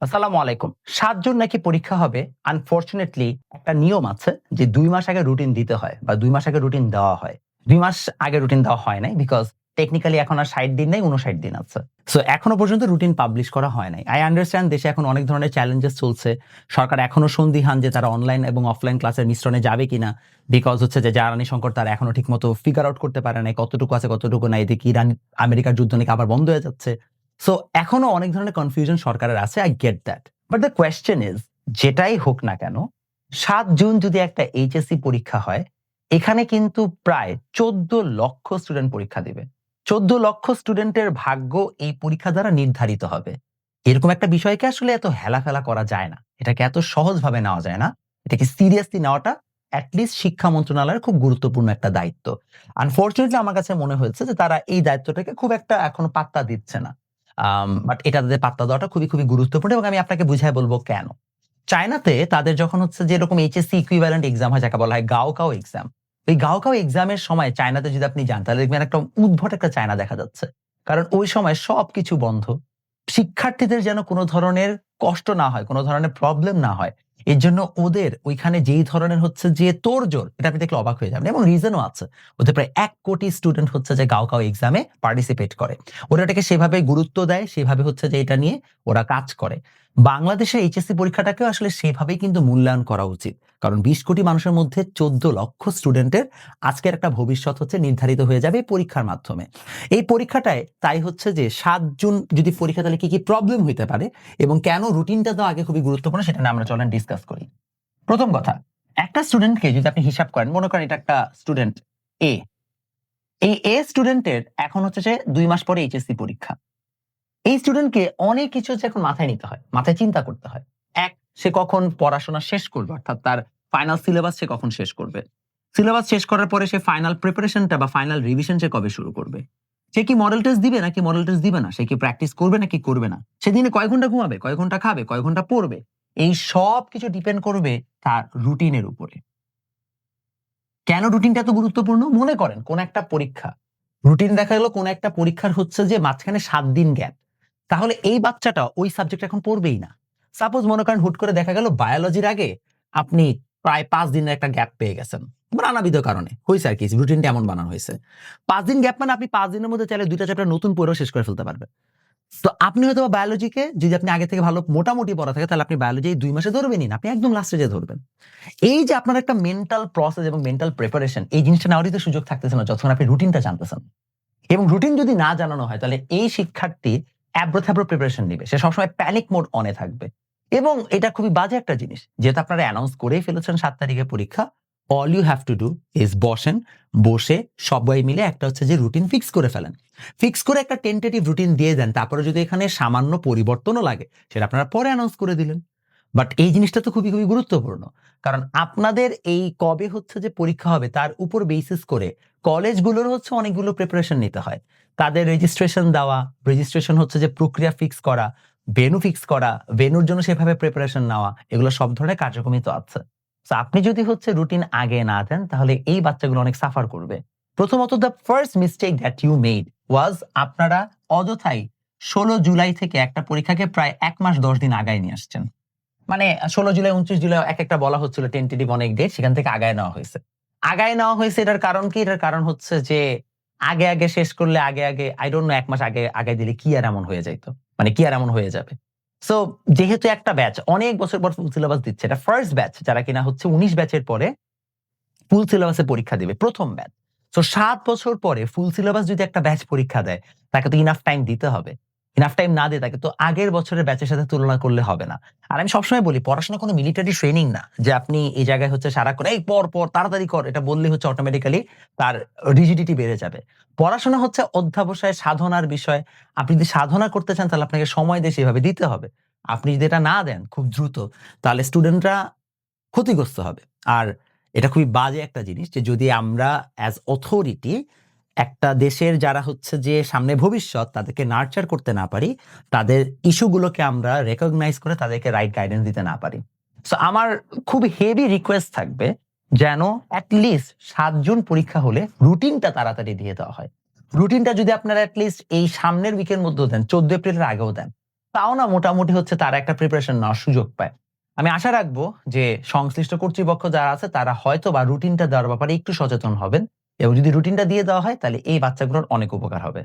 আসসালামু আলাইকুম। ৭ জুন নাকি পরীক্ষা হবে। আনফরচুনেটলি একটা নিয়ম আছে যে ২ মাস আগে রুটিন দিতে হয় বা ২ মাস আগে রুটিন দেওয়া হয়। ২ মাস আগে রুটিন দেওয়া হয় নাই বিকজ টেকনিক্যালি এখন আর ৬০ দিন নাই, ৫৯ দিন আছে। সো এখনো পর্যন্ত রুটিন পাবলিশ করা হয় নাই। আই আন্ডারস্ট্যান্ড দেশে এখন অনেক ধরনের চ্যালেঞ্জেস চলছে। সরকার এখনো সন্দিহান যে তারা অনলাইন এবং অফলাইন ক্লাসের মিশ্রণে যাবে কিনা। বিকজ হচ্ছে যে জ্বালানি সংকট তারা এখনো ঠিকমতো ফিগার আউট করতে পারে নাই। কতটুকু আছে কতটুকু নাই। এদিকে ইরান আমেরিকার যুদ্ধ নাকি আবার বন্ধ হয়ে যাচ্ছে। সো এখনো অনেক ধরনের কনফিউশন সরকারের আছে। I get that. But the question is, যেটাই হোক না কেন ৭ জুন যদি একটা এইচএসসি পরীক্ষা হয়, এখানে কিন্তু প্রায় ১৪ লক্ষ স্টুডেন্ট পরীক্ষা দিবে। ১৪ লক্ষ স্টুডেন্টের ভাগ্য এই পরীক্ষা দ্বারা নির্ধারিত হবে। এরকম একটা বিষয়কে আসলে এত হেলাফেলা করা যায় না। এটাকে এত সহজভাবে নেওয়া যায় না। এটাকে সিরিয়াসলি নেওয়াটা এট লিস্ট শিক্ষা মন্ত্রণালয়ের খুব গুরুত্বপূর্ণ একটা দায়িত্ব। আনফরচুনেটলি আমার কাছে মনে হয়েছে যে তারা এই দায়িত্বটাকে খুব একটা এখনো পাত্তা দিচ্ছে না। বাট এটা তাদের পাত্তা দেওয়াটা খুবই গুরুত্বপূর্ণ এবং আমি আপনাকে বুঝায় বলব কেন। চায়নাতে তাদের যখন হচ্ছে যে এরকম এইচএসসি ইকুইভ্যালেন্ট এক্সাম হয় যাকে বলা হয় গাওকাও এক্সাম। ওই গাওকাও এক্সামের সময় চায়নাতে যদি আপনি যান তাহলে দেখবেন একটা উদ্ভট একটা চায়না দেখা যাচ্ছে। কারণ ওই সময় সবকিছু বন্ধ। শিক্ষার্থীদের যেন কোন ধরনের কষ্ট না হয়, কোন ধরনের প্রবলেম না হয়। এর জন্য ওদের ওইখানে যেই ধরনের হচ্ছে যে তোড়জোড়, এটা আপনি দেখলে অবাক হয়ে যাবেন এবং রিজনও আছে। ওদের প্রায় ১ কোটি স্টুডেন্ট হচ্ছে যে গাওকাও এক্সামে পার্টিসিপেট করে। ওরা এটাকে সেভাবে গুরুত্ব দেয়, সেভাবে হচ্ছে যে এটা নিয়ে ওরা কাজ করে। বাংলাদেশের এইচএসসি পরীক্ষাটাকেও আসলে সেভাবেই কিন্তু মূল্যায়ন করা উচিত। কারণ ২০ কোটি মানুষের মধ্যে ১৪ লক্ষ স্টুডেন্টের আজকের একটা ভবিষ্যৎ হচ্ছে নির্ধারিত হয়ে যাবে এই পরীক্ষার মাধ্যমে। এই পরীক্ষাটায় তাই হচ্ছে যে ৭ জুন যদি পরীক্ষা তাহলে কি প্রবলেম হইতে পারে এবং কেন রুটিনটা তো আগে খুবই গুরুত্বপূর্ণ সেটা নিয়ে আমরা চলেন ডিসকাস করি। প্রথম কথা, একটা স্টুডেন্টকে যদি আপনি হিসাব করেন, মনে করেন এটা একটা স্টুডেন্ট এ। এই এ স্টুডেন্টের এখন হচ্ছে যে ২ মাস পরে এইচএসসি পরীক্ষা। এই স্টুডেন্টকে অনেক কিছু হচ্ছে এখন মাথায় নিতে হয়, মাথায় চিন্তা করতে হয়। ১, সে কখন পড়াশোনা শেষ করবে, অর্থাৎ তার ফাইনাল সিলেবাস সে কখন শেষ করবে। সিলেবাস শেষ করার পরে সে ফাইনাল প্রিপারেশনটা বা ফাইনাল রিভিশন সে কবে শুরু করবে। সে কি মডেল টেস্ট দিবে নাকি মডেল টেস্ট দিবে না, সে কি প্র্যাকটিস করবে নাকি করবে না। সেদিনে কয় ঘন্টা ঘুমাবে, কয় ঘন্টা খাবে, কয় ঘন্টা পড়বে। এই সব কিছু ডিপেন্ড করবে তার রুটিনের উপরে। কেন রুটিনটা এত গুরুত্বপূর্ণ? মনে করেন কোন একটা পরীক্ষা। রুটিন দেখা গেল কোন একটা পরীক্ষার হচ্ছে যে মাঝখানে ৭ দিন গ্যাপ। তাহলে এই বাচ্চাটা ওই সাবজেক্ট এখন পড়বেই না। সাপোজ মনে করেন হুট করে দেখা গেল বায়োলজির আগে আপনি প্রায় ৫ দিনের একটা গ্যাপ পেয়ে গেছেন। নানাবিধ কারণে হইছে আরকি, রুটিনটা এমন বানানো হইছে। ৫ দিন গ্যাপ মানে আপনি ৫ দিনের মধ্যে চাইলে ২ টা চ্যাপ্টার নতুন পড়েও শেষ করে ফেলতে পারবেন। তো আপনি হয়তোবা বায়োলজিকে যদি আপনি আগে থেকে ভালো মোটামুটি পড়া থাকে তাহলে আপনি বায়োলজি এই ২ মাসে ধরবেনই না। আপনি একদম লাস্টে যেয়ে ধরবেন। এই যে আপনার একটা মেন্টাল প্রসেস এবং মেন্টাল প্রিপারেশন, এই জিনিসটা নেওয়ারই তো সুযোগ থাকতেছে না যতক্ষণ আপনি রুটিনটা জানতেছেন। এবং রুটিন যদি না জানানো হয় তাহলে এই শিক্ষার্থী এবড়ো-থেবড়ো প্রিপারেশন নিবে। সে সবসময় প্যানিক মোড অনে থাকবে। এবং এটা খুবই বাজে একটা জিনিস। যেহেতু আপনারা অ্যানাউন্স করেই ফেলেছেন ৭ তারিখে পরীক্ষা, all you have to do is বসেন, বসে সবাই মিলে একটা হচ্ছে যে রুটিন ফিক্স করে ফেলেন। ফিক্স করে একটা টেন্টেটিভ রুটিন দিয়ে দেন। তারপরে যদি এখানে সামান্য পরিবর্তনও লাগে সেটা আপনারা পরে অ্যানাউন্স করে দিলেন। বাট এই জিনিসটা তো খুবই গুরুত্বপূর্ণ। কারণ আপনাদের এই কবে হচ্ছে যে পরীক্ষা হবে তার উপর বেসিস করে কলেজগুলোর হচ্ছে অনেকগুলো প্রিপারেশন নিতে হয়। তাদের রেজিস্ট্রেশন দেওয়া, রেজিস্ট্রেশন হচ্ছে যে প্রক্রিয়া ফিক্স করা, ভেন্যু ফিক্স করা, ভেন্যুর জন্য সেভাবে প্রিপারেশন নেওয়া, এগুলো সব ধরনের কার্যক্রমই তো আছে। সো আপনি যদি হচ্ছে রুটিন আগে না দেন তাহলে এই বাচ্চাগুলো অনেক সাফার করবে। প্রথমত the first mistake that you made was আপনারা অযথাই ১৬ জুলাই থেকে একটা পরীক্ষাকে প্রায় ১ মাস ১০ দিন আগায় নিয়ে আসছেন। মানে ১৬ জুলাই ২৯ জুলাই একেকটা বলা হচ্ছিল টেন্টেটিভ অনেক ডেট, সেখান থেকে আগায় নেওয়া হয়েছে। আগায় নেওয়া হয়েছে এটার কারণ কি? এটার কারণ হচ্ছে যে আগে শেষ করলে আগে I don't know ১ মাস আগে আগায় দিলে কি আর এমন হয়ে যাইত? মানে কি আর এমন হয়ে যাবে? সো যেহেতু একটা ব্যাচ অনেক বছর পর ফুল সিলেবাস দিচ্ছে। এটা ফার্স্ট ব্যাচ যারা কিনা হচ্ছে ১৯ ব্যাচের পরে ফুল সিলেবাসে পরীক্ষা দিবে। ১ম ব্যাচ। সো ৭ বছর পরে ফুল সিলেবাস যদি একটা ব্যাচ পরীক্ষা দেয়, তাকে তো ইনাফ টাইম দিতে হবে। ইনাফ টাইম না দিয়ে তাকে তো আগের বছরের ব্যাচের সাথে তুলনা করলে হবে না। আর আমি সবসময় বলি পড়াশোনা কোনো মিলিটারি ট্রেনিং না। যে আপনি এই জায়গায় হচ্ছে সারাক্ষণ এই পড় তাড়াতাড়ি কর এটা বললেই হচ্ছে অটোমেটিক্যালি তার রিজিডিটি বেড়ে যাবে। পড়াশোনা হচ্ছে অধ্যবসায় সাধনার বিষয়। আপনি যদি সাধনা করতে চান তাহলে আপনাকে সময় দিয়ে সেভাবে দিতে হবে। আপনি যদি এটা না দেন খুব দ্রুত তাহলে স্টুডেন্টরা ক্ষতিগ্রস্ত হবে। আর এটা খুবই বাজে একটা জিনিস যে যদি আমরা অ্যাজ অথরিটি একটা দেশের যারা হচ্ছে যে সামনে ভবিষ্যৎ তাদেরকে নার্চার করতে না পারি, তাদের ইস্যুগুলোকে আমরা রেকগনাইজ করে তাদেরকে রাইট গাইডেন্স দিতে না পারি। সো আমার খুব হেভি রিকোয়েস্ট থাকবে যেন এট লিস্ট ৭ জুন পরীক্ষা হলে রুটিনটা তাড়াতাড়ি দিয়ে দেওয়া হয়। রুটিনটা যদি আপনারা এট লিস্ট এই সামনের উইকের মধ্যেও দেন, ১৪ এপ্রিলের আগেও দেন। তাও না মোটামুটি হচ্ছে তারা একটা প্রিপারেশন নেওয়ার সুযোগ পায়। আমি আশা রাখবো যে সংশ্লিষ্ট কর্তৃপক্ষ যারা আছে তারা হয়তোবা রুটিনটা দেওয়ার ব্যাপারে একটু সচেতন হবেন এবং যদি রুটিনটা দিয়ে দেওয়া হয় তাহলে এই বাচ্চাগুলোর অনেক উপকার হবে।